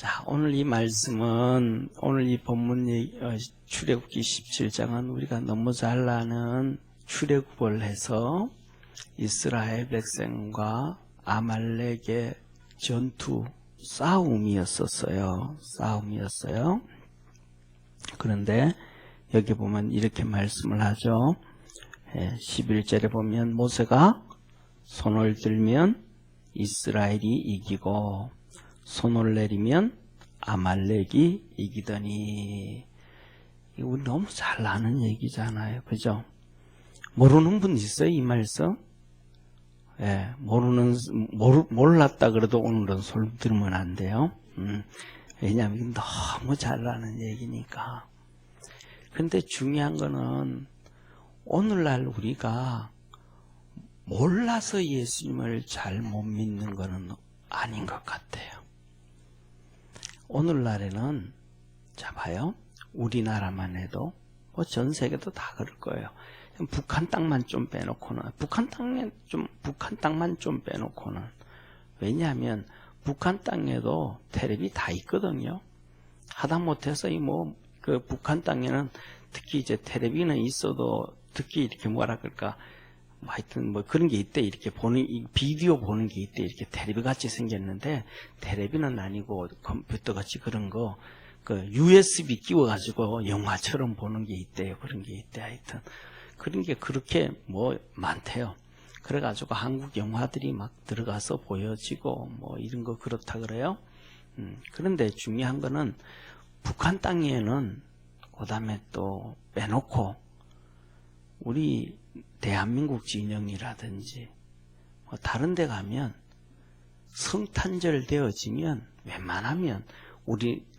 자, 오늘 이 말씀은, 오늘 이 본문 출애굽기 17장은 우리가 너무 잘 아는 출애굽을 해서 이스라엘 백성과 아말렉의 전투, 싸움이었어요. 그런데 여기 보면 이렇게 말씀을 하죠. 11절에 보면 모세가 손을 들면 이스라엘이 이기고 손을 내리면 아말렉이 이기더니. 이거 우리 너무 잘 아는 얘기잖아요. 그죠? 모르는 분 있어요, 이 말씀? 몰랐다 그래도 오늘은 소리 들으면 안 돼요. 왜냐하면 너무 잘 아는 얘기니까. 근데 중요한 거는 오늘날 우리가 몰라서 예수님을 잘 못 믿는 거는 아닌 것 같아요. 오늘날에는, 자 봐요. 우리나라만 해도, 전 세계도 다 그럴 거예요. 북한 땅만 좀 빼놓고는, 북한 땅만 좀 빼놓고는, 왜냐하면 북한 땅에도 텔레비 다 있거든요. 하다못해서 그 북한 땅에는 특히 이제 텔레비는 있어도 특히 이렇게 뭐라 그럴까, 하여튼 그런 게 있대. 이렇게 비디오 보는 게 있대. 이렇게 텔레비 같이 생겼는데, 텔레비는 아니고 컴퓨터 같이 그런 거, USB 끼워가지고 영화처럼 보는 게 있대요. 그런 게 있대. 하여튼. 그런 게 그렇게 많대요. 그래가지고 한국 영화들이 막 들어가서 보여지고, 이런 거 그렇다 그래요. 그런데 중요한 거는 북한 땅에는 그 다음에 또 빼놓고, 우리 대한민국 진영이라든지 다른 데 가면 성탄절 되어지면 웬만하면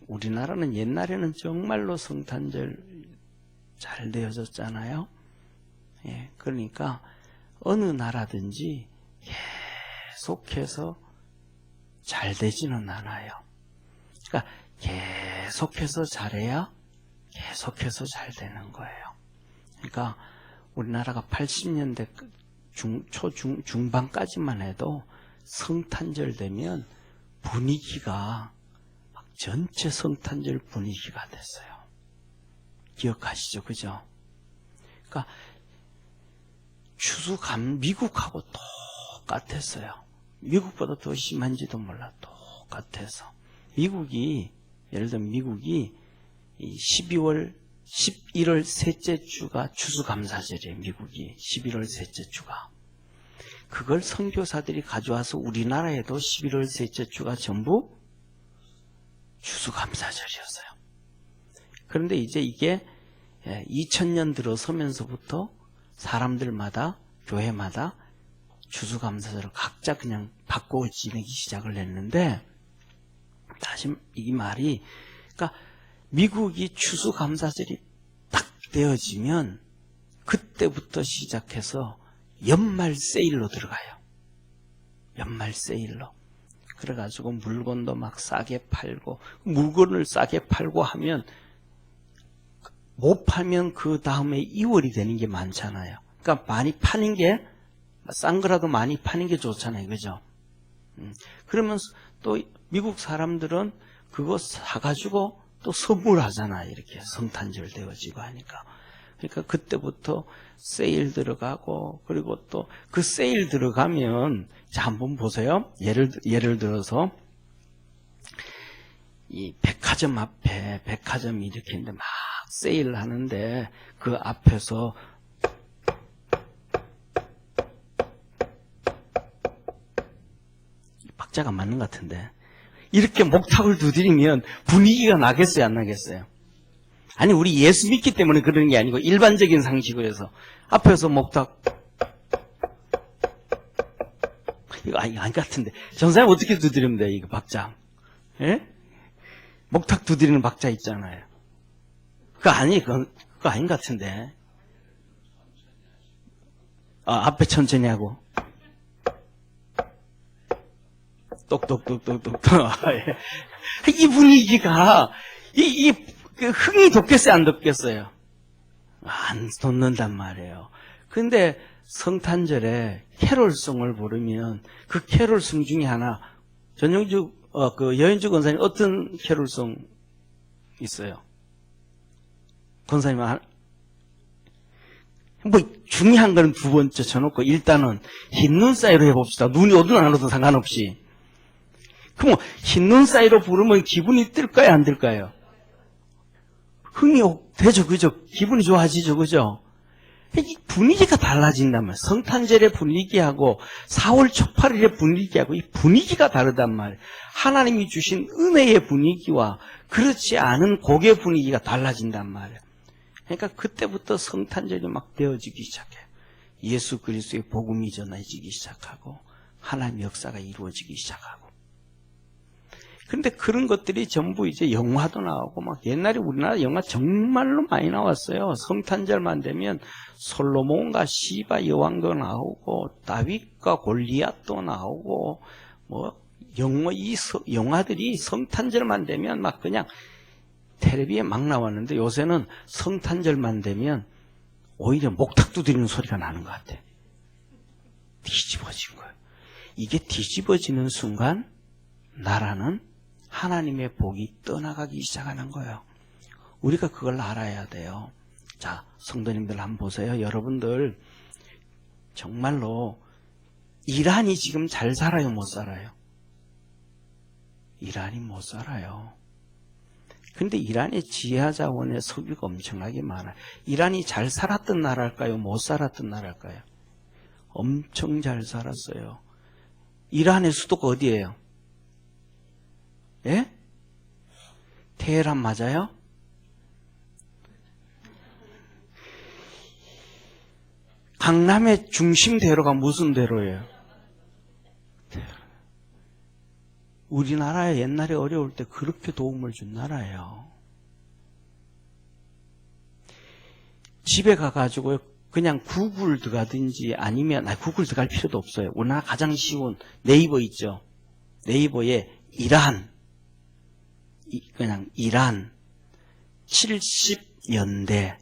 우리나라는 옛날에는 정말로 성탄절 잘 되어졌잖아요. 그러니까 어느 나라든지 계속해서 잘 되지는 않아요. 그러니까 계속해서 잘해야 계속해서 잘 되는 거예요. 그러니까 우리나라가 80년대 중반까지만 해도 성탄절 되면 분위기가 막 전체 성탄절 분위기가 됐어요. 기억하시죠? 그죠? 그러니까 미국하고 똑같았어요. 미국보다 더 심한지도 몰라. 똑같아서. 예를 들면 미국이 11월 셋째 주가 추수감사절이에요. 미국이 11월 셋째 주가. 그걸 선교사들이 가져와서 우리나라에도 11월 셋째 주가 전부 추수감사절이었어요. 그런데 이제 이게 2000년 들어서면서부터 사람들마다, 교회마다 추수감사절을 각자 그냥 바꿔 지내기 시작을 했는데, 다시 이 말이, 그러니까 미국이 추수감사절이 딱 되어지면 그때부터 시작해서 연말 세일로 들어가요. 연말 세일로. 그래가지고 물건도 막 싸게 팔고, 물건을 싸게 팔고 하면 못 팔면 그 다음에 2월이 되는 게 많잖아요. 그러니까 많이 파는 게, 싼 거라도 많이 파는 게 좋잖아요. 그죠? 그러면 또 미국 사람들은 그거 사가지고 또 선물하잖아요. 이렇게 성탄절 되어지고 하니까. 그러니까 그때부터 세일 들어가고, 그리고 또 그 세일 들어가면, 자, 한번 보세요. 예를 들어서, 이 백화점 앞에, 백화점이 이렇게 있는데 막 세일 하는데, 그 앞에서 박자가 맞는 것 같은데, 이렇게 목탁을 두드리면 분위기가 나겠어요, 안 나겠어요? 아니, 우리 예수 믿기 때문에 그러는 게 아니고 일반적인 상식으로 해서 앞에서 목탁, 이거 아닌 것 같은데, 전사님 어떻게 두드리면 돼요, 이거 박자? 예? 목탁 두드리는 박자 있잖아요. 그거 아닌 것 같은데. 앞에 천천히 하고. 똑똑똑똑똑. 이 분위기가, 그 흥이 돋겠어요, 안 돋겠어요? 안 돋는단 말이에요. 근데 성탄절에 캐롤송을 부르면 그 캐롤송 중에 하나, 전용주 그 여인주 권사님 어떤 캐롤송 있어요? 권사님 뭐 중요한 건 두 번째 쳐놓고 일단은 흰눈 사이로 해봅시다. 눈이 오든 안 오든 상관없이. 그럼 흰눈 사이로 부르면 기분이 뜰까요, 안 뜰까요? 흥이 되죠, 그죠? 기분이 좋아지죠, 그죠? 이 분위기가 달라진단 말이에요. 성탄절의 분위기하고 4월 초팔일의 분위기하고 이 분위기가 다르단 말이에요. 하나님이 주신 은혜의 분위기와 그렇지 않은 곡의 분위기가 달라진단 말이에요. 그러니까 그때부터 성탄절이 막 되어지기 시작해요. 예수 그리스도의 복음이 전해지기 시작하고 하나님의 역사가 이루어지기 시작하고. 그런데 그런 것들이 전부 이제 영화도 나오고 막 옛날에 우리나라 영화 정말로 많이 나왔어요. 성탄절만 되면 솔로몬과 시바 여왕도 나오고 다윗과 골리앗도 나오고 뭐 영화들이 성탄절만 되면 막 그냥 텔레비에 막 나왔는데 요새는 성탄절만 되면 오히려 목탁 두드리는 소리가 나는 것 같아. 뒤집어진 거예요. 이게 뒤집어지는 순간 나라는 하나님의 복이 떠나가기 시작하는 거예요. 우리가 그걸 알아야 돼요. 자, 성도님들 한번 보세요. 여러분들 정말로 이란이 지금 잘 살아요, 못 살아요? 이란이 못 살아요. 근데 이란의 지하자원의 석유가 엄청나게 많아요. 이란이 잘 살았던 나라일까요? 못 살았던 나라일까요? 엄청 잘 살았어요. 이란의 수도가 어디예요? 예? 테헤란 맞아요? 강남의 중심대로가 무슨 대로예요? 우리나라에 옛날에 어려울 때 그렇게 도움을 준 나라예요. 집에 가가지고 그냥 구글 들어가든지 아니면 구글 들어갈 필요도 없어요. 우리나라 가장 쉬운 네이버 있죠. 네이버에 그냥 이란 70년대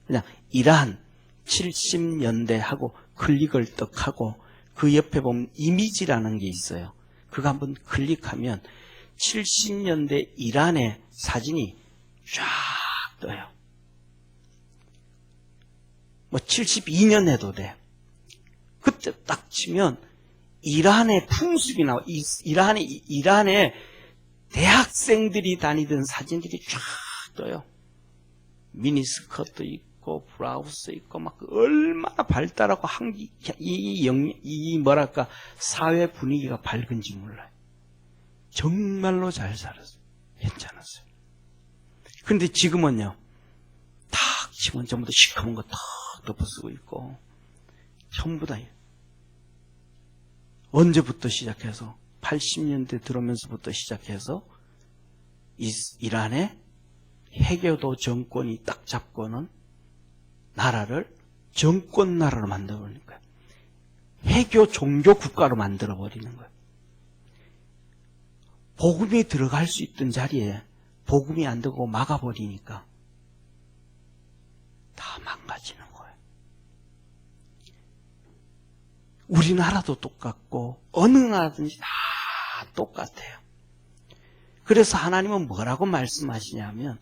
그냥 이란 70년대 하고 클릭을 딱 하고 그 옆에 보면 이미지라는 게 있어요. 그거 한번 클릭하면 70년대 이란의 사진이 쫙 떠요. 뭐 72년 해도 돼. 그때 딱 치면 이란의 풍습이 나와. 이란의 대학생들이 다니던 사진들이 쫙 떠요. 미니스커트 있고 브라우스 있고 막 얼마나 발달하고 뭐랄까 사회 분위기가 밝은지 몰라요. 정말로 잘 살았어요. 괜찮았어요. 그런데 지금은요. 탁 치면 전부 다 시커먼 거 탁 덮어쓰고 있고 전부 다 언제부터 시작해서 80년대 들어오면서부터 시작해서 이란의 해교도 정권이 딱 잡고는 나라를 정권 나라로 만들어버리는 거예요. 해교 종교 국가로 만들어버리는 거예요. 복음이 들어갈 수 있던 자리에 복음이 안 되고 막아버리니까 다 망가지는 거예요. 우리나라도 똑같고 어느 나라든지 다 똑같아요. 그래서 하나님은 뭐라고 말씀하시냐면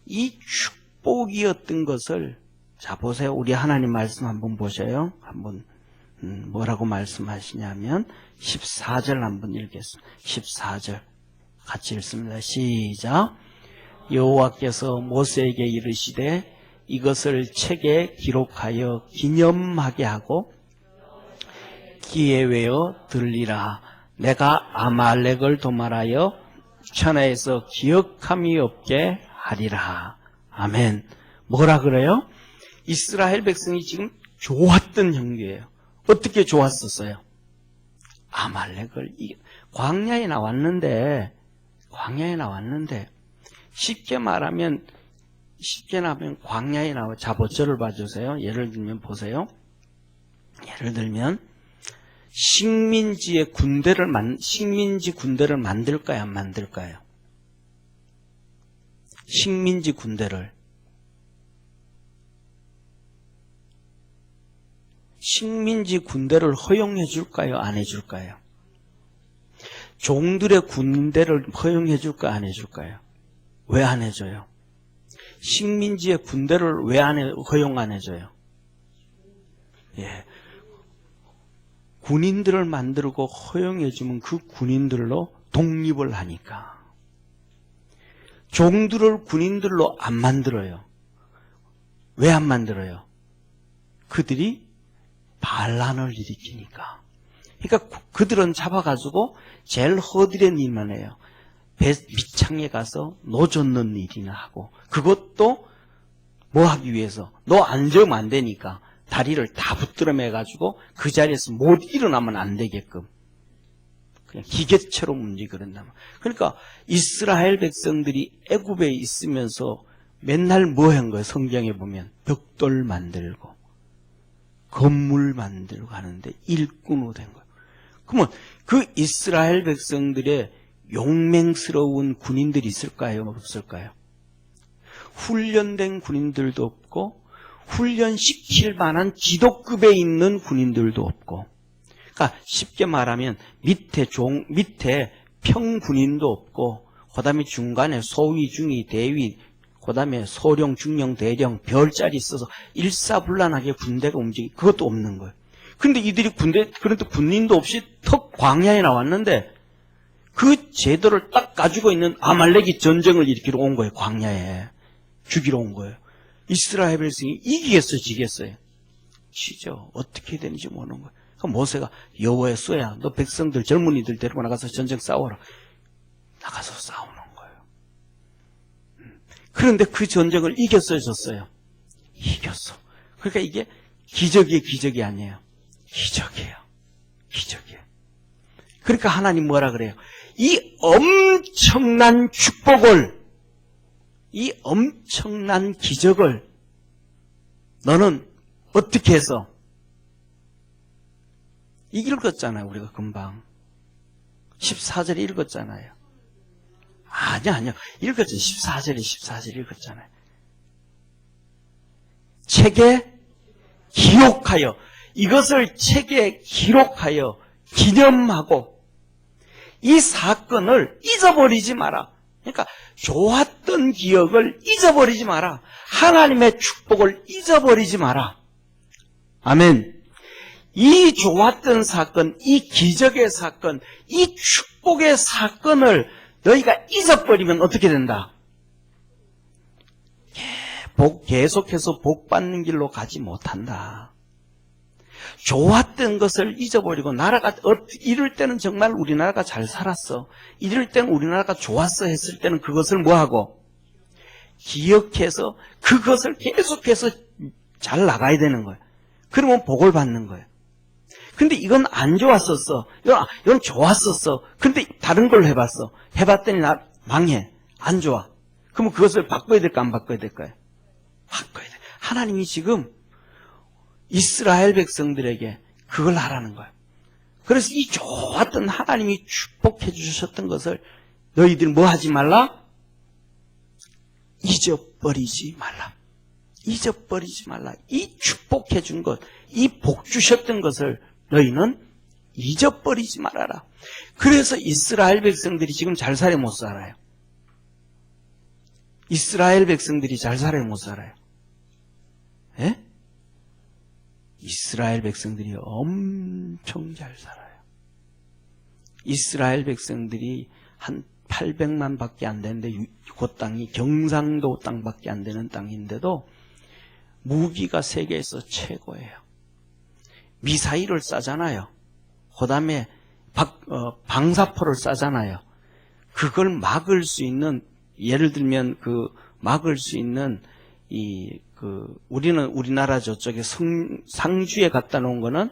이 축복이었던 것을 자 보세요. 우리 하나님 말씀 한번 보셔요. 한번 뭐라고 말씀하시냐면 14절 한번 읽겠습니다. 14절 같이 읽습니다. 시작. 여호와께서 모세에게 이르시되 이것을 책에 기록하여 기념하게 하고 기에 외어 들리라. 내가 아말렉을 도말하여 천하에서 기억함이 없게 하리라. 아멘. 뭐라 그래요? 이스라엘 백성이 지금 좋았던 형제예요. 어떻게 좋았었어요? 아말렉을 광야에 나왔는데 쉽게 말하면 광야에 나와. 자, 보절을 봐주세요. 예를 들면 보세요. 예를 들면 식민지 군대를 만들까요, 안 만들까요? 식민지 군대를 허용해 줄까요, 안 해 줄까요? 종들의 군대를 허용해 줄까 안 해줄까요? 왜 안 해줘요? 식민지의 군대를 왜 허용 안 해줘요? 예. 군인들을 만들고 허용해 주면 그 군인들로 독립을 하니까. 종들을 군인들로 안 만들어요. 왜 안 만들어요? 그들이 반란을 일으키니까. 그러니까 그들은 잡아가지고 제일 허드렛 일만 해요. 배 밑창에 가서 노 젓는 일이나 하고, 그것도 뭐 하기 위해서, 너 앉으면 안 되니까 다리를 다 붙들어 매가지고 그 자리에서 못 일어나면 안 되게끔 그냥 기계처럼 움직이는다. 그러니까 이스라엘 백성들이 애굽에 있으면서 맨날 뭐 한 거예요? 성경에 보면 벽돌 만들고 건물 만들고 하는데 일꾼으로 된 거예요. 그러면 그 이스라엘 백성들의 용맹스러운 군인들이 있을까요? 없을까요? 훈련된 군인들도 없고 훈련시킬 만한 지도급에 있는 군인들도 없고, 그러니까 쉽게 말하면 밑에 평군인도 없고, 그 다음에 중간에 소위, 중위, 대위, 그 다음에 소령, 중령, 대령, 별자리 있어서 일사불란하게 군대가 그것도 없는 거예요. 근데 이들이 그래도 군인도 없이 턱 광야에 나왔는데 그 제도를 딱 가지고 있는 아말렉이 전쟁을 일으키러 온 거예요. 광야에. 죽이러 온 거예요. 이스라엘 백성이 이기겠어요, 지겠어요? 지죠. 어떻게 되는지 모르는 거예요. 그럼 모세가 여호와의 수야, 너 백성들 젊은이들 데리고 나가서 전쟁 싸워라. 나가서 싸우는 거예요. 그런데 그 전쟁을 이겼어요, 졌어요? 이겼어. 그러니까 이게 기적이 아니에요. 기적이에요. 기적이에요. 그러니까 하나님 뭐라 그래요? 이 엄청난 축복을, 이 엄청난 기적을 너는 어떻게 해서 읽었잖아요. 우리가 금방 14절에 읽었잖아요. 아니요 읽었죠. 14절에 읽었잖아요. 책에 기록하여, 이것을 책에 기록하여 기념하고 이 사건을 잊어버리지 마라. 그러니까 좋았던 기억을 잊어버리지 마라. 하나님의 축복을 잊어버리지 마라. 아멘. 이 좋았던 사건, 이 기적의 사건, 이 축복의 사건을 너희가 잊어버리면 어떻게 된다? 계속해서 복 받는 길로 가지 못한다. 좋았던 것을 잊어버리고, 나라가 이럴 때는 정말 우리나라가 잘 살았어, 이럴 때는 우리나라가 좋았어 했을 때는 그것을 뭐하고 기억해서 그것을 계속해서 잘 나가야 되는 거예요. 그러면 복을 받는 거예요. 근데 이건 안 좋았었어, 이건 좋았었어, 근데 다른 걸 해봤어, 해봤더니 나 망해, 안 좋아. 그러면 그것을 바꿔야 될까 안 바꿔야 될까요? 바꿔야 돼. 하나님이 지금 이스라엘 백성들에게 그걸 하라는 거예요. 그래서 이 좋았던 하나님이 축복해 주셨던 것을 너희들 뭐 하지 말라? 잊어버리지 말라. 잊어버리지 말라. 이 축복해 준 것, 이 복 주셨던 것을 너희는 잊어버리지 말아라. 그래서 이스라엘 백성들이 지금 잘 살아요, 못 살아요? 이스라엘 백성들이 잘 살아요, 못 살아요? 예? 이스라엘 백성들이 엄청 잘 살아요. 이스라엘 백성들이 한 800만 밖에 안 되는데, 그 땅이 경상도 땅밖에 안 되는 땅인데도 무기가 세계에서 최고예요. 미사일을 쏴잖아요. 그 다음에 방사포를 쏴잖아요. 그걸 막을 수 있는, 예를 들면 막을 수 있는 우리는 우리나라 저쪽에 상주에 갖다 놓은 거는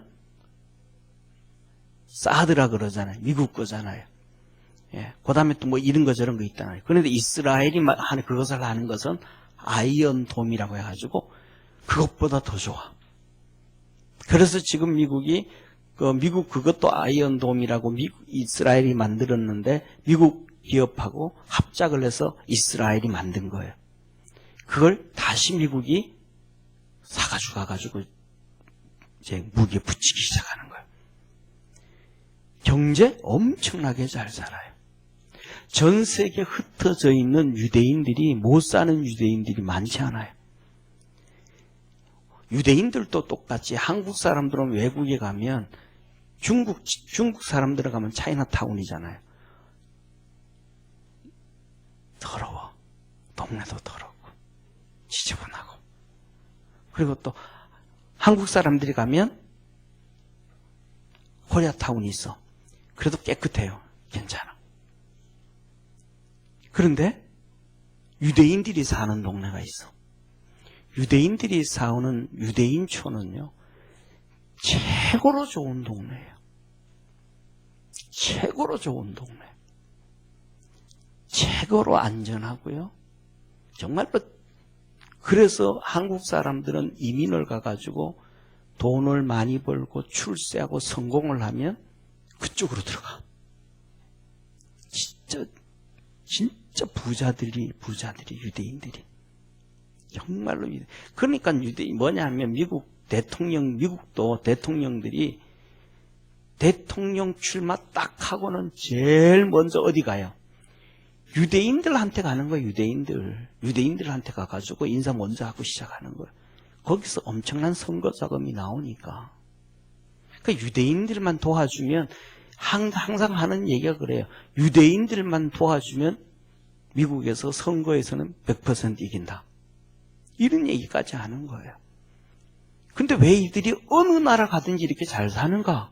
사드라 그러잖아요. 미국 거잖아요. 예. 그 다음에 또 뭐 이런 거 저런 거 있잖아요. 그런데 이스라엘이 그것을 하는 것은 아이언돔이라고 해가지고 그것보다 더 좋아. 그래서 지금 미국 그것도 아이언돔이라고 이스라엘이 만들었는데 미국 기업하고 합작을 해서 이스라엘이 만든 거예요. 그걸 다시 미국이 사가지고 가가지고 이제 무기에 붙이기 시작하는 거예요. 경제 엄청나게 잘 살아요. 전 세계 흩어져 있는 유대인들이 못 사는 유대인들이 많지 않아요. 유대인들도 똑같이 한국 사람들은 외국에 가면 중국 사람들 가면 차이나타운이잖아요. 더러워. 동네도 더럽고 지저분하고. 그리고 또 한국 사람들이 가면 코리아타운이 있어. 그래도 깨끗해요. 괜찮아. 그런데 유대인들이 사는 동네가 있어. 유대인들이 사는 유대인촌은요, 최고로 좋은 동네예요. 최고로 좋은 동네. 최고로 안전하고요. 정말로 그래서 한국 사람들은 이민을 가가지고 돈을 많이 벌고 출세하고 성공을 하면 그쪽으로 들어가. 진짜 부자들이 유대인들이. 정말로 그러니까 유대인 뭐냐면 미국도 대통령들이 대통령 출마 딱 하고는 제일 먼저 어디 가요? 유대인들한테 가는 거예요. 유대인들한테 가가지고 인사 먼저 하고 시작하는 거예요. 거기서 엄청난 선거 자금이 나오니까. 그러니까 유대인들만 도와주면 항상 하는 얘기가 그래요. 유대인들만 도와주면 미국에서 선거에서는 100% 이긴다. 이런 얘기까지 하는 거예요. 근데 왜 이들이 어느 나라 가든지 이렇게 잘 사는가?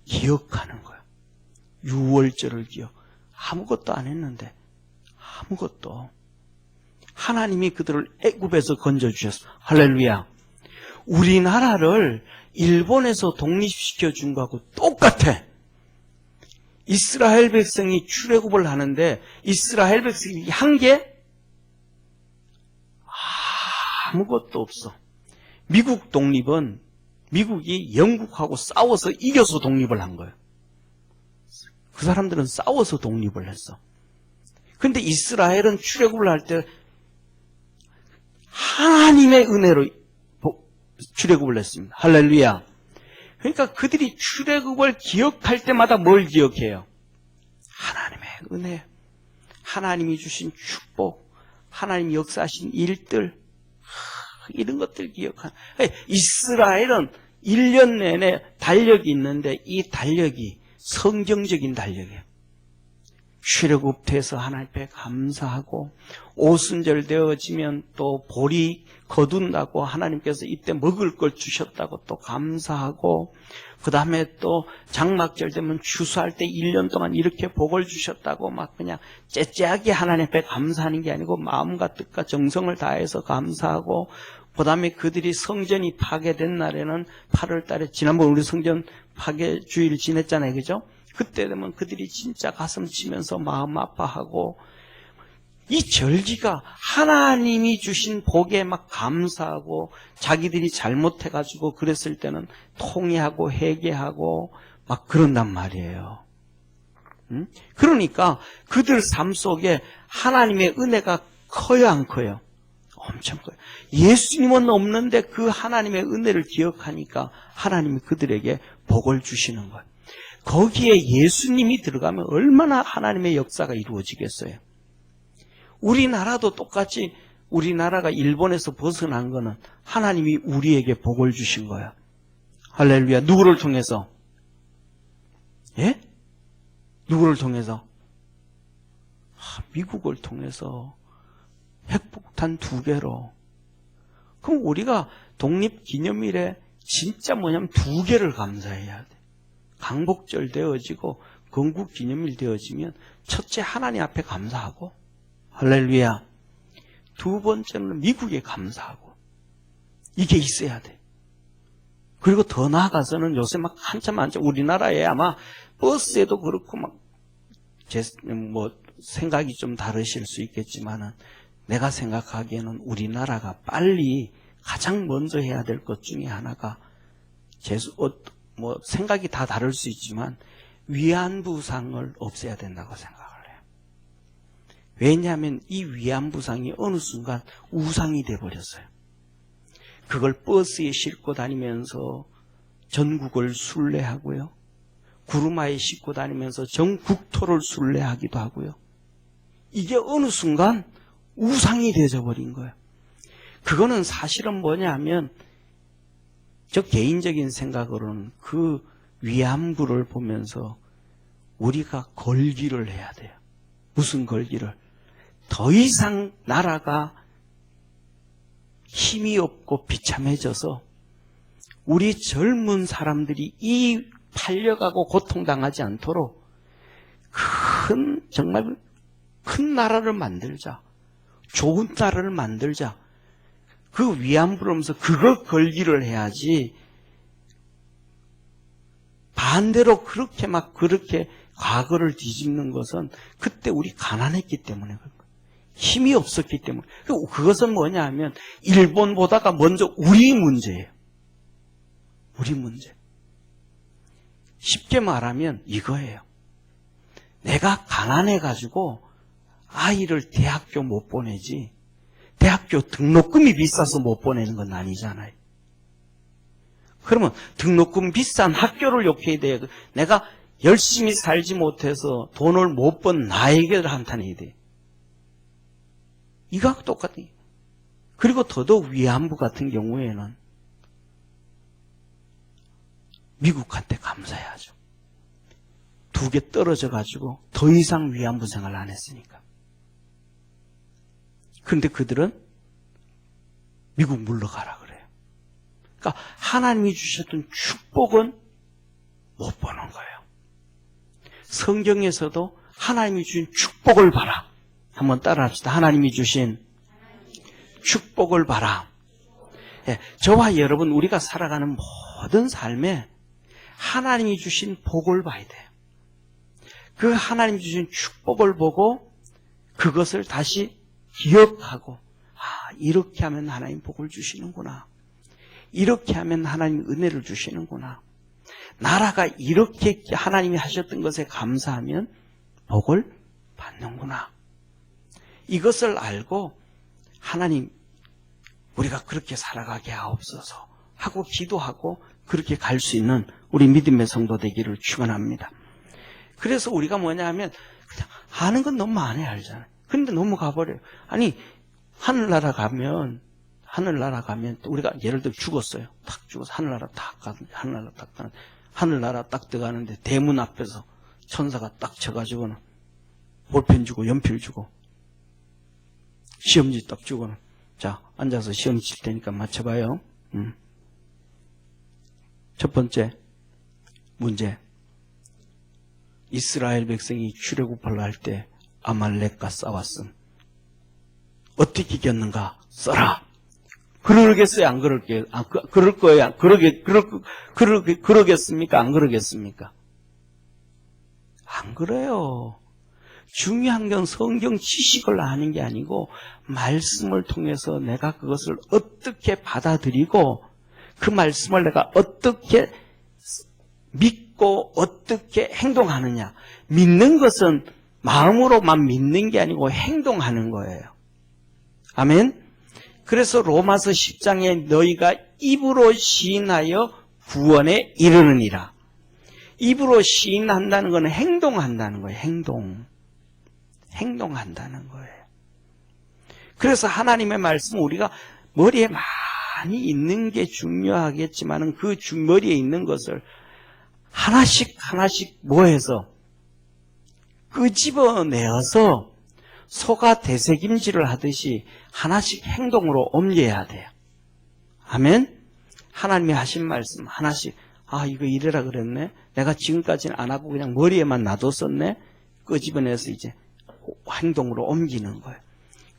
기억하는 거예요. 유월절을 아무것도 안 했는데 아무것도. 하나님이 그들을 애굽에서 건져주셨어. 할렐루야. 우리나라를 일본에서 독립시켜 준 거하고 똑같아. 이스라엘 백성이 출애굽을 하는데 이스라엘 백성이 한 게 아무것도 없어. 미국 독립은 미국이 영국하고 싸워서 이겨서 독립을 한 거예요. 그 사람들은 싸워서 독립을 했어. 근데 이스라엘은 출애굽을 할 때 하나님의 은혜로 출애굽을 했습니다. 할렐루야. 그러니까 그들이 출애굽을 기억할 때마다 뭘 기억해요? 하나님의 은혜, 하나님이 주신 축복, 하나님이 역사하신 일들, 이런 것들 기억하는. 이스라엘은 1년 내내 달력이 있는데 이 달력이 성경적인 달력이에요. 출애굽돼서 하나님 앞에 감사하고 오순절 되어지면 또 보리 거둔다고 하나님께서 이때 먹을 걸 주셨다고 또 감사하고, 그 다음에 또 장막절 되면 추수할 때 1년 동안 이렇게 복을 주셨다고 막 그냥 째째하게 하나님 앞에 감사하는 게 아니고 마음과 뜻과 정성을 다해서 감사하고, 그 다음에 그들이 성전이 파괴된 날에는 8월 달에 지난번 우리 성전 파괴 주일 지냈잖아요. 그죠? 그때 되면 그들이 진짜 가슴 치면서 마음 아파하고, 이 절기가 하나님이 주신 복에 막 감사하고, 자기들이 잘못해가지고 그랬을 때는 통회하고 회개하고 막 그런단 말이에요. 그러니까 그들 삶 속에 하나님의 은혜가 커요, 안 커요? 엄청 커요. 예수님은 없는데 그 하나님의 은혜를 기억하니까 하나님이 그들에게 복을 주시는 거예요. 거기에 예수님이 들어가면 얼마나 하나님의 역사가 이루어지겠어요. 우리나라도 똑같이, 우리나라가 일본에서 벗어난 거는 하나님이 우리에게 복을 주신 거야. 할렐루야. 누구를 통해서? 예? 누구를 통해서? 미국을 통해서 핵폭탄 2개로. 그럼 우리가 독립기념일에 진짜 뭐냐면 2개를 감사해야 돼. 강복절 되어지고 건국기념일 되어지면 첫째 하나님 앞에 감사하고, 할렐루야. 2번째는 미국에 감사하고. 이게 있어야 돼. 그리고 더 나아가서는 요새 막 한참 우리나라에 아마 버스에도 그렇고 막 생각이 좀 다르실 수 있겠지만은, 내가 생각하기에는 우리나라가 빨리 가장 먼저 해야 될 것 중에 하나가, 생각이 다 다를 수 있지만 위안부상을 없애야 된다고 생각을 해요. 왜냐하면 이 위안부상이 어느 순간 우상이 돼버렸어요. 그걸 버스에 싣고 다니면서 전국을 순례하고요. 구루마에 싣고 다니면서 전 국토를 순례하기도 하고요. 이게 어느 순간 우상이 되어버린 거예요. 그거는 사실은 뭐냐면 저 개인적인 생각으로는 그 위안부를 보면서 우리가 걸기를 해야 돼요. 무슨 걸기를? 더 이상 나라가 힘이 없고 비참해져서 우리 젊은 사람들이 이 팔려가고 고통당하지 않도록 정말 큰 나라를 만들자. 좋은 나라를 만들자. 그 위안부를 하면서 그거 걸기를 해야지 반대로 그렇게 과거를 뒤집는 것은 그때 우리 가난했기 때문에 힘이 없었기 때문에. 그것은 뭐냐 하면 일본보다가 먼저 우리 문제예요. 우리 문제. 쉽게 말하면 이거예요. 내가 가난해가지고 아이를 대학교 못 보내지 대학교 등록금이 비싸서 못 보내는 건 아니잖아요. 그러면 등록금 비싼 학교를 욕해야 돼요. 내가 열심히 살지 못해서 돈을 못 번 나에게 한탄해야 돼. 이거하고 똑같아요. 그리고 더더욱 위안부 같은 경우에는 미국한테 감사해야죠. 2개 떨어져가지고 더 이상 위안부 생활을 안 했으니까. 그런데 그들은 미국 물러가라 그래요. 그러니까 하나님이 주셨던 축복은 못 보는 거예요. 성경에서도 하나님이 주신 축복을 봐라. 한번 따라합시다. 하나님이 주신 축복을 봐라. 예, 저와 여러분 우리가 살아가는 모든 삶에 하나님이 주신 복을 봐야 돼요. 그 하나님이 주신 축복을 보고 그것을 다시 기억하고 이렇게 하면 하나님 복을 주시는구나. 이렇게 하면 하나님 은혜를 주시는구나. 나라가 이렇게 하나님이 하셨던 것에 감사하면 복을 받는구나. 이것을 알고 하나님 우리가 그렇게 살아가게 하옵소서 하고 기도하고 그렇게 갈 수 있는 우리 믿음의 성도 되기를 축원합니다. 그래서 우리가 뭐냐 하면 그냥 아는 건 너무 많이 알잖아요. 그런데 너무 가버려요. 아니 하늘나라 가면 우리가 예를 들어 죽었어요. 탁 죽어서 하늘나라 딱 가는 하늘나라 딱 들어가는데 대문 앞에서 천사가 딱 쳐가지고는 볼펜 주고 연필 주고 시험지 딱 주고는 자 앉아서 시험 칠 테니까 맞춰봐요. 첫 번째 문제. 이스라엘 백성이 출애굽을 할 때 아말렉과 싸웠음. 어떻게 이겼는가? 써라. 그러겠어요? 안 그럴게요? 그럴 거예요? 그러겠습니까? 안 그러겠습니까? 안 그래요. 중요한 건 성경 지식을 아는 게 아니고 말씀을 통해서 내가 그것을 어떻게 받아들이고 그 말씀을 내가 어떻게 믿고 어떻게 행동하느냐. 믿는 것은 마음으로만 믿는 게 아니고 행동하는 거예요. 아멘. 그래서 로마서 10장에 너희가 입으로 시인하여 구원에 이르느니라. 입으로 시인한다는 것은 행동한다는 거예요. 행동한다는 거예요. 그래서 하나님의 말씀 우리가 머리에 많이 있는 게 중요하겠지만은 그 머리에 있는 것을 하나씩 뭐해서 끄집어내어서 소가 되새김질을 하듯이 하나씩 행동으로 옮겨야 돼요. 아멘? 하나님이 하신 말씀 하나씩 이거 이래라 그랬네. 내가 지금까지는 안 하고 그냥 머리에만 놔뒀었네. 끄집어내서 이제 행동으로 옮기는 거예요.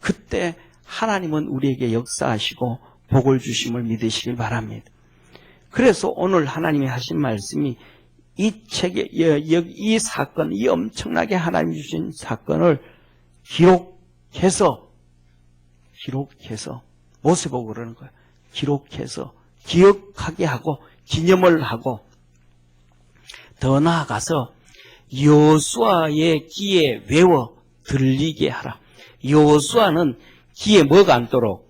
그때 하나님은 우리에게 역사하시고 복을 주심을 믿으시길 바랍니다. 그래서 오늘 하나님이 하신 말씀이 이 책에 이 사건, 이 엄청나게 하나님이 주신 사건을 기록해서 못해 보고 그러는 거예요. 기록해서 기억하게 하고 기념을 하고 더 나아가서 여호수아의 귀에 외워 들리게 하라. 여호수아는 귀에 뭐가 않도록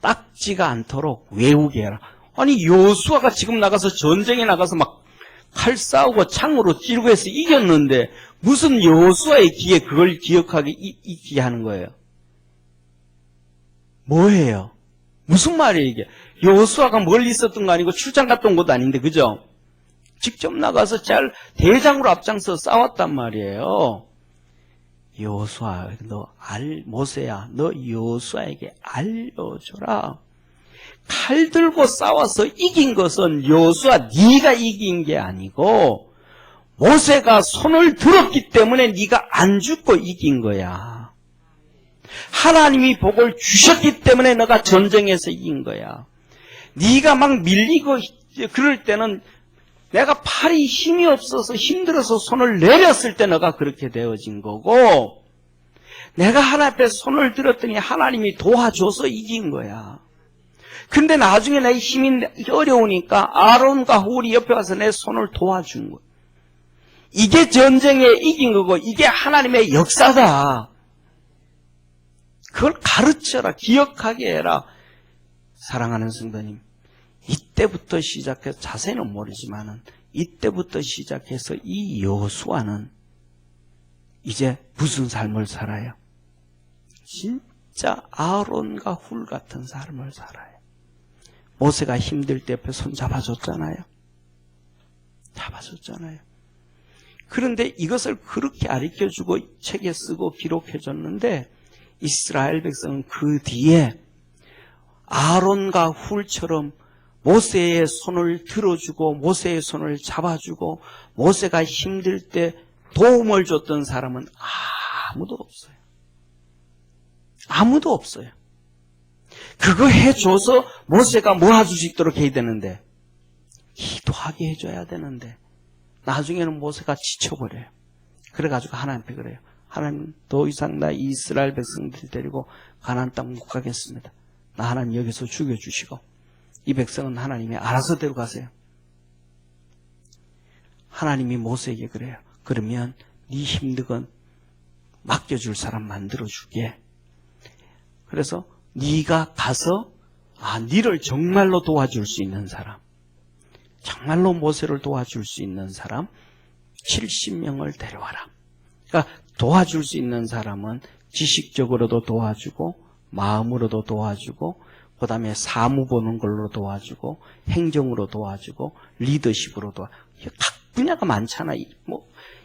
딱지가 않도록 외우게 해라. 아니 여호수아가 지금 나가서 전쟁에 나가서 막 칼 싸우고 창으로 찌르고 해서 이겼는데 무슨 여호수아의 기에 그걸 기억하게 있게 하는 거예요? 뭐예요? 무슨 말이에요 이게? 여호수아가 멀리 있었던 거 아니고 출장 갔다 온 것도 아닌데 그죠? 직접 나가서 대장으로 앞장서 싸웠단 말이에요. 여호수아, 모세야, 너 여호수아에게 알려줘라. 칼 들고 싸워서 이긴 것은 여호수아 네가 이긴 게 아니고 모세가 손을 들었기 때문에 네가 안 죽고 이긴 거야. 하나님이 복을 주셨기 때문에 너가 전쟁에서 이긴 거야. 네가 막 밀리고 그럴 때는 내가 팔이 힘이 없어서 힘들어서 손을 내렸을 때 너가 그렇게 되어진 거고 내가 하나님 앞에 손을 들었더니 하나님이 도와줘서 이긴 거야. 근데 나중에 내 힘이 어려우니까 아론과 훌이 옆에 와서 내 손을 도와준 거야. 이게 전쟁에 이긴 거고 이게 하나님의 역사다. 그걸 가르쳐라. 기억하게 해라. 사랑하는 성도님, 이때부터 시작해서 자세는 모르지만은 이때부터 시작해서 이 여호수아는 이제 무슨 삶을 살아요? 진짜 아론과 훌 같은 삶을 살아요. 모세가 힘들 때 옆에 손 잡아줬잖아요. 잡아줬잖아요. 그런데 이것을 그렇게 가르쳐주고 책에 쓰고 기록해줬는데 이스라엘 백성은 그 뒤에 아론과 훌처럼 모세의 손을 들어주고 모세의 손을 잡아주고 모세가 힘들 때 도움을 줬던 사람은 아무도 없어요. 아무도 없어요. 그거 해줘서 모세가 모아줄 수 있도록 해야 되는데 기도하게 해줘야 되는데 나중에는 모세가 지쳐버려요. 그래가지고 하나님께 그래요. 하나님 더 이상 나 이스라엘 백성들 데리고 가나안 땅 못 가겠습니다. 나 하나님 여기서 죽여주시고 이 백성은 하나님이 알아서 데려가세요. 하나님이 모세에게 그래요. 그러면 네 힘든 건 맡겨줄 사람 만들어줄게. 그래서 네가 가서 네를 정말로 도와줄 수 있는 사람, 정말로 모세를 도와줄 수 있는 사람 70명을 데려와라. 그러니까 도와줄 수 있는 사람은 지식적으로도 도와주고 마음으로도 도와주고 그 다음에 사무 보는 걸로 도와주고 행정으로 도와주고 리더십으로 도와주고 각 분야가 많잖아.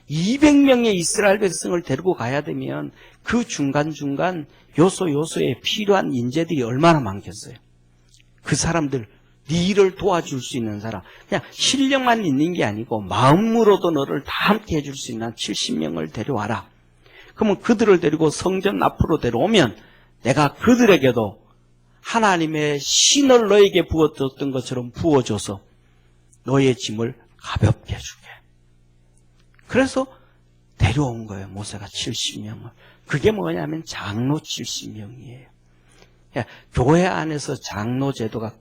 200명의 이스라엘 백성을 데리고 가야 되면 그 중간중간 요소에 필요한 인재들이 얼마나 많겠어요. 그 사람들 네 일을 도와줄 수 있는 사람, 그냥 실력만 있는 게 아니고 마음으로도 너를 다 함께 해줄 수 있는 70명을 데려와라. 그러면 그들을 데리고 성전 앞으로 데려오면 내가 그들에게도 하나님의 신을 너에게 부어줬던 것처럼 부어줘서 너의 짐을 가볍게 해주게. 그래서 데려온 거예요. 모세가 70명을. 그게 뭐냐면 장로 70명이에요. 교회 안에서 장로 제도가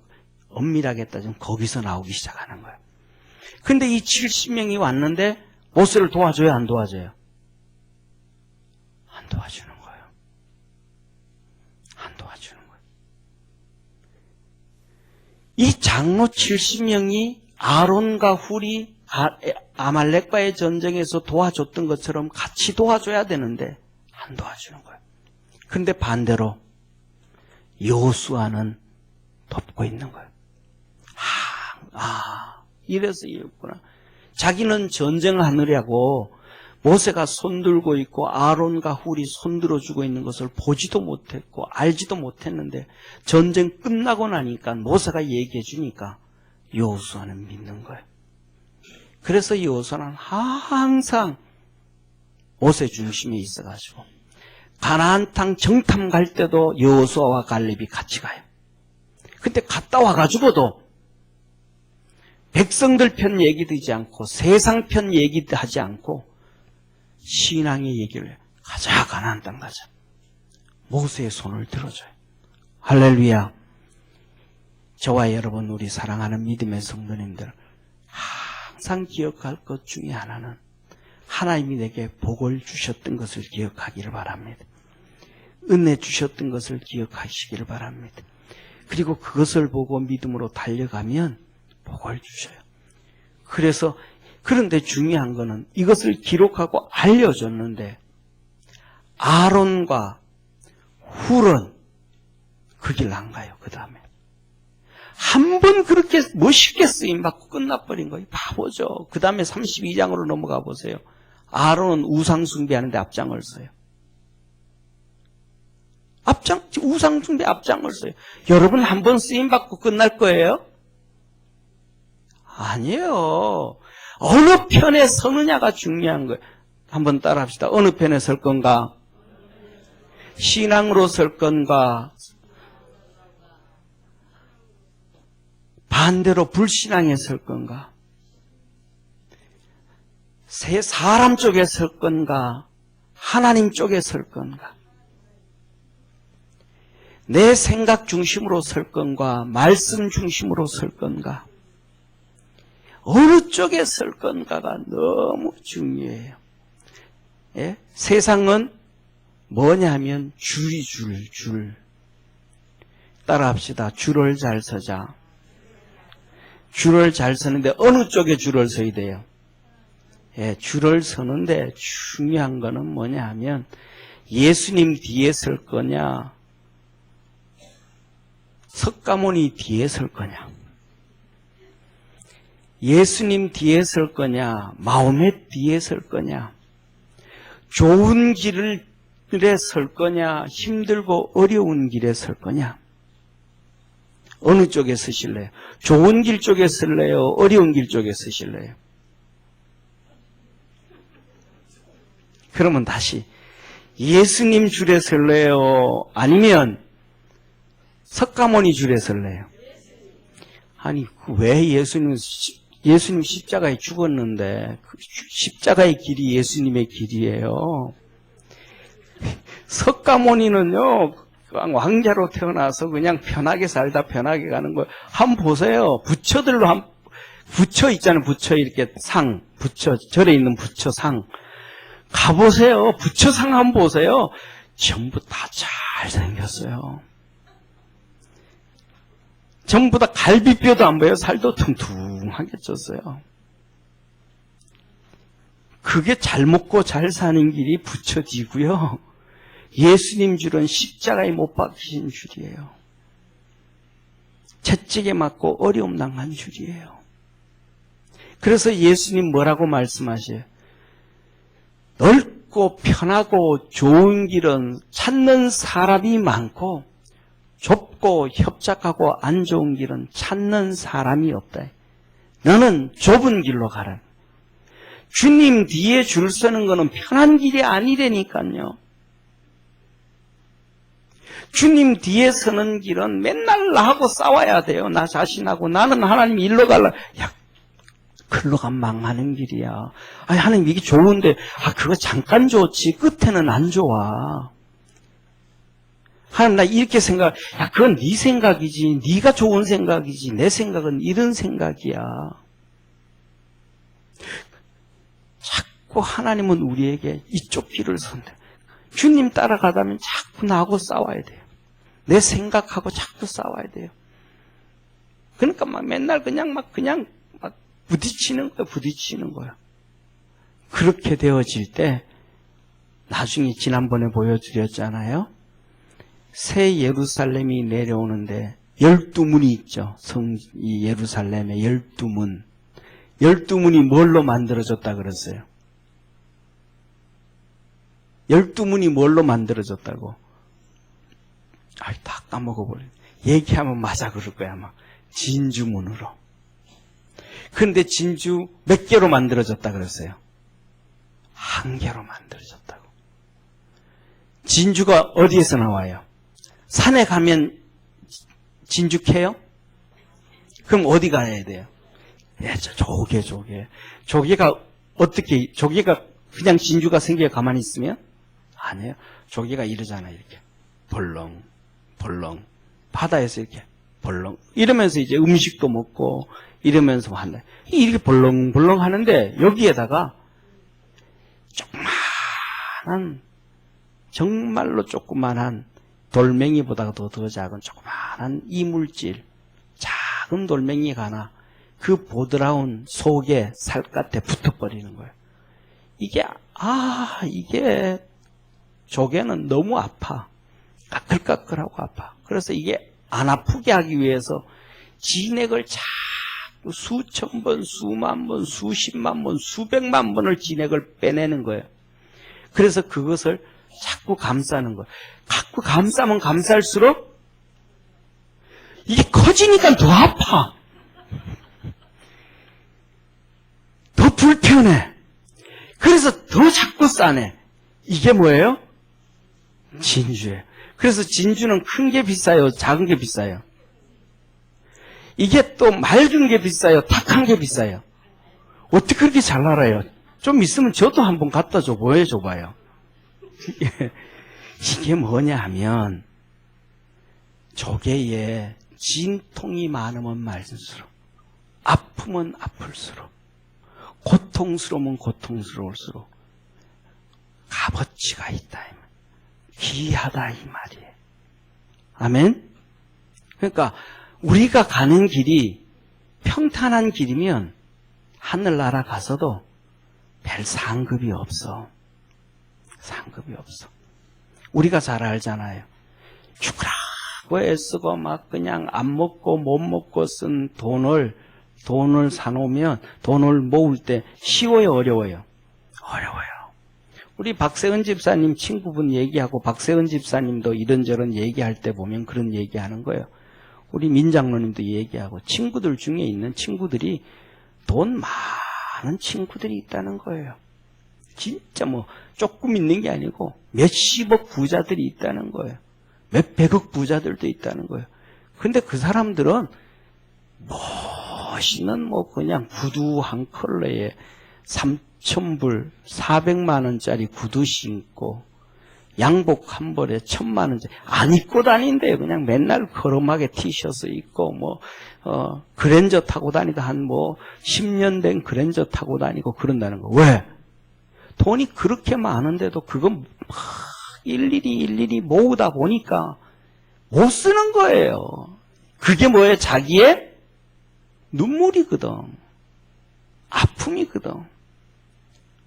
엄밀하게 따지면 거기서 나오기 시작하는 거예요. 근데 이 70명이 왔는데 모세를 도와줘요? 안 도와줘요? 안 도와주는 거예요. 안 도와주는 거예요. 이 장로 70명이 아론과 훌이 아말렉과의 전쟁에서 도와줬던 것처럼 같이 도와줘야 되는데 안 도와주는 거예요. 그런데 반대로 여호수아는 덮고 있는 거예요. 이래서 이랬구나. 자기는 전쟁하느라고 모세가 손들고 있고 아론과 훌이 손들어주고 있는 것을 보지도 못했고 알지도 못했는데 전쟁 끝나고 나니까 모세가 얘기해 주니까 여호수아는 믿는 거예요. 그래서 여호수아는 항상 모세 중심에 있어가지고 가나안 땅 정탐 갈 때도 여호수아와 갈렙이 같이 가요. 근데 갔다 와가지고도 백성들 편 얘기하지 않고 세상 편 얘기하지 않고 신앙의 얘기를 해요. 가자, 가나안 땅 가자. 모세의 손을 들어줘요. 할렐루야. 저와 여러분, 우리 사랑하는 믿음의 성도님들, 항상 기억할 것 중에 하나는 하나님이 내게 복을 주셨던 것을 기억하기를 바랍니다. 은혜 주셨던 것을 기억하시기를 바랍니다. 그리고 그것을 보고 믿음으로 달려가면 복을 주셔요. 그래서 그런데 중요한 거는 이것을 기록하고 알려줬는데 아론과 훌은 그 길 안 가요. 그 다음에 한 번 그렇게 멋있게 쓰임받고 끝나버린 거예요. 바보죠. 그 다음에 32장으로 넘어가 보세요. 아론은 우상 숭배하는데 앞장을 서요. 우상 숭배 앞장을 서요. 여러분 한 번 쓰임받고 끝날 거예요? 아니에요. 어느 편에 서느냐가 중요한 거예요. 한번 따라합시다. 어느 편에 설 건가? 신앙으로 설 건가? 반대로 불신앙에 설 건가? 사람 쪽에 설 건가? 하나님 쪽에 설 건가? 내 생각 중심으로 설 건가? 말씀 중심으로 설 건가? 어느 쪽에 설 건가가 너무 중요해요. 예? 세상은 뭐냐면 줄이 줄. 따라합시다. 줄을 잘 서자. 줄을 잘 서는데 어느 쪽에 줄을 서야 돼요? 예, 줄을 서는데 중요한 거는 뭐냐 하면 예수님 뒤에 설 거냐, 석가모니 뒤에 설 거냐, 예수님 뒤에 설 거냐, 마호멧 뒤에 설 거냐, 좋은 길에 설 거냐, 힘들고 어려운 길에 설 거냐, 어느 쪽에 서실래요? 좋은 길 쪽에 설래요? 어려운 길 쪽에 서실래요? 그러면 다시 예수님 줄에 설래요? 아니면 석가모니 줄에 설래요? 아니 왜 예수님 십자가에 죽었는데 십자가의 길이 예수님의 길이에요. 석가모니는요 왕자로 태어나서 그냥 편하게 살다 편하게 가는 거예요. 한번 보세요. 부처들로 부처 있잖아요. 부처 이렇게 부처 절에 있는 부처 상 가보세요. 부처 상 한번 보세요. 전부 다 잘생겼어요. 전부 다 갈비뼈도 안 보여요. 살도 퉁퉁하게 쪘어요. 그게 잘 먹고 잘 사는 길이 부처 뒤고요. 예수님 줄은 십자가에 못 박히신 줄이에요. 채찍에 맞고 어려움 당한 줄이에요. 그래서 예수님 뭐라고 말씀하셔요? 넓고 편하고 좋은 길은 찾는 사람이 많고 좁고 협착하고 안 좋은 길은 찾는 사람이 없다. 너는 좁은 길로 가라. 주님 뒤에 줄 서는 거는 편한 길이 아니라니까요. 주님 뒤에 서는 길은 맨날 나하고 싸워야 돼요. 나 자신하고. 나는 하나님 일로 갈라. 야, 글로 가면 망하는 길이야. 아니, 하나님 이게 좋은데, 그거 잠깐 좋지. 끝에는 안 좋아. 하나님 나 이렇게 생각, 그건 네 생각이지. 네가 좋은 생각이지. 내 생각은 이런 생각이야. 자꾸 하나님은 우리에게 이쪽 길을 선대. 주님 따라가다면 자꾸 나하고 싸워야 돼요. 내 생각하고 자꾸 싸워야 돼요. 그러니까 맨날 그냥 부딪히는 거야. 그렇게 되어질 때, 나중에 지난번에 보여드렸잖아요. 새 예루살렘이 내려오는데, 12문이 있죠. 이 예루살렘에 12문. 12문이 뭘로 만들어졌다 그랬어요? 12문이 뭘로 만들어졌다고? 다 까먹어버려. 얘기하면 맞아 그럴 거야, 아마. 진주문으로. 그런데 진주 몇 개로 만들어졌다 그랬어요? 한 개로 만들어졌다고. 진주가 어디에서 나와요? 산에 가면 진주 캐요? 그럼 어디 가야 돼요? 조개가 그냥 진주가 생겨 가만히 있으면? 아니에요. 조개가 이러잖아요, 이렇게. 벌렁. 바다에서 이렇게 벌렁. 이러면서 이제 음식도 먹고, 이러면서 한다. 이렇게 벌렁벌렁 하는데, 여기에다가 정말로 조그만한 돌멩이보다 더 작은 조그만한 이물질, 작은 돌멩이가 하나, 그 보드라운 속에 살갗에 붙어버리는 거예요. 이게 조개는 너무 아파. 까끌까끌하고 아파. 그래서 이게 안 아프게 하기 위해서 진액을 자꾸 수천 번, 수만 번, 수십만 번, 수백만 번을 진액을 빼내는 거예요. 그래서 그것을 자꾸 감싸는 거예요. 자꾸 감싸면 감쌀수록 이게 커지니까 더 아파. 더 불편해. 그래서 더 자꾸 싸네. 이게 뭐예요? 진주예요. 그래서 진주는 큰 게 비싸요? 작은 게 비싸요? 이게 또 맑은 게 비싸요? 탁한 게 비싸요? 어떻게 그렇게 잘 알아요? 좀 있으면 저도 한번 갖다 줘 보여줘봐요. 이게 뭐냐 하면 조개에 진통이 많으면 많을수록, 아프면 아플수록, 고통스러우면 고통스러울수록 값어치가 있다, 귀하다 이 말이에요. 아멘? 그러니까 우리가 가는 길이 평탄한 길이면 하늘나라 가서도 별 상급이 없어. 상급이 없어. 우리가 잘 알잖아요. 죽으라고 애쓰고 막 그냥 안 먹고 못 먹고 쓴 돈을 사놓으면, 돈을 모을 때 쉬워요, 어려워요? 어려워요. 우리 박세은 집사님 친구분 얘기하고 박세은 집사님도 이런저런 얘기할 때 보면 그런 얘기하는 거예요. 우리 민장로님도 얘기하고 친구들 중에 있는 친구들이 돈 많은 친구들이 있다는 거예요. 진짜 뭐 조금 있는 게 아니고 몇십억 부자들이 있다는 거예요. 몇백억 부자들도 있다는 거예요. 근데 그 사람들은 멋있는 뭐 그냥 구두 한 컬러에 3,000불, 400만 원짜리 구두 신고 양복 한 벌에 1,000만 원짜리 안 입고 다닌대요. 그냥 맨날 거름하게 티셔츠 입고 그랜저 타고 다니다 한 10년 된 그랜저 타고 다니고 그런다는 거. 왜? 돈이 그렇게 많은데도 그거 막 일일이 모으다 보니까 못 쓰는 거예요. 그게 뭐예요? 자기의 눈물이거든. 아픔이거든.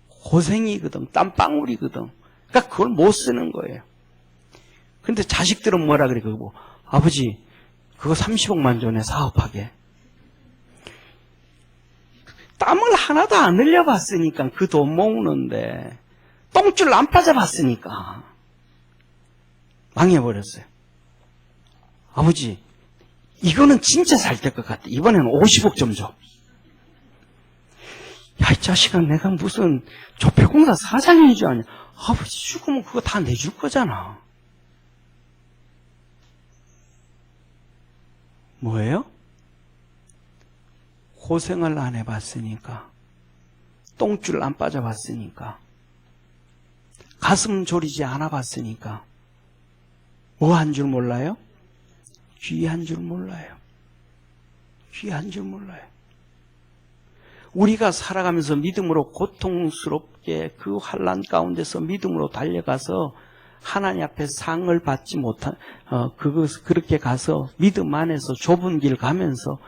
고생이거든. 땀방울이거든. 그러니까 그걸 못 쓰는 거예요. 근데 자식들은 뭐라 그래? 그거 아버지 그거 30억만 전에 사업하게. 땀을 하나도 안 흘려봤으니까 그 돈 모으는데 똥줄 안 빠져봤으니까 망해버렸어요. 아버지 이거는 진짜 잘 될 것 같아. 이번에는 50억 좀 줘. 야, 이 자식아, 내가 무슨 조폐공사 사장인 줄 아냐. 아버지 죽으면 그거 다 내줄 거잖아. 뭐예요? 고생을 안 해봤으니까, 똥줄 안 빠져봤으니까, 가슴 졸이지 않아봤으니까, 뭐 한 줄 몰라요? 귀한 줄 몰라요. 귀한 줄 몰라요. 우리가 살아가면서 믿음으로 고통스럽게 그 환난 가운데서 믿음으로 달려가서 하나님 앞에 상을 받지 못한 그렇게 가서 믿음 안에서 좁은 길 가면서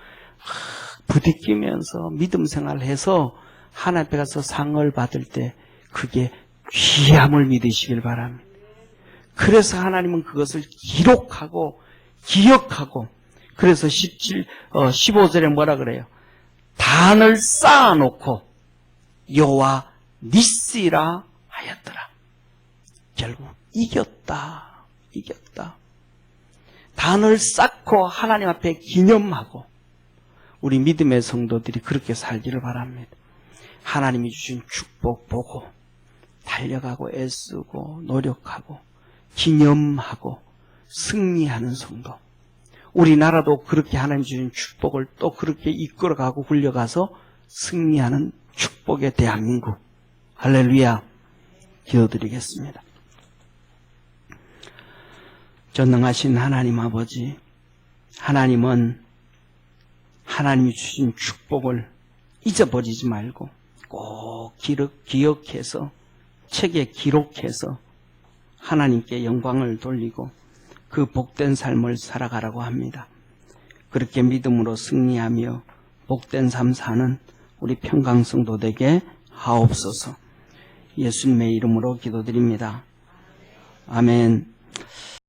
부딪히면서 믿음 생활해서 하나님 앞에 가서 상을 받을 때 그게 귀함을 믿으시길 바랍니다. 그래서 하나님은 그것을 기록하고 기억하고, 그래서 15절에 뭐라 그래요? 단을 쌓아놓고 여호와 니시라 하였더라. 결국 이겼다. 단을 쌓고 하나님 앞에 기념하고, 우리 믿음의 성도들이 그렇게 살기를 바랍니다. 하나님이 주신 축복 보고 달려가고 애쓰고 노력하고 기념하고 승리하는 성도. 우리나라도 그렇게 하나님 주신 축복을 또 그렇게 이끌어가고 굴려가서 승리하는 축복의 대한민국. 할렐루야. 기도드리겠습니다. 전능하신 하나님 아버지, 하나님은 하나님이 주신 축복을 잊어버리지 말고 꼭 기억해서 책에 기록해서 하나님께 영광을 돌리고 그 복된 삶을 살아가라고 합니다. 그렇게 믿음으로 승리하며 복된 삶 사는 우리 평강성도 되게 하옵소서. 예수님의 이름으로 기도드립니다. 아멘.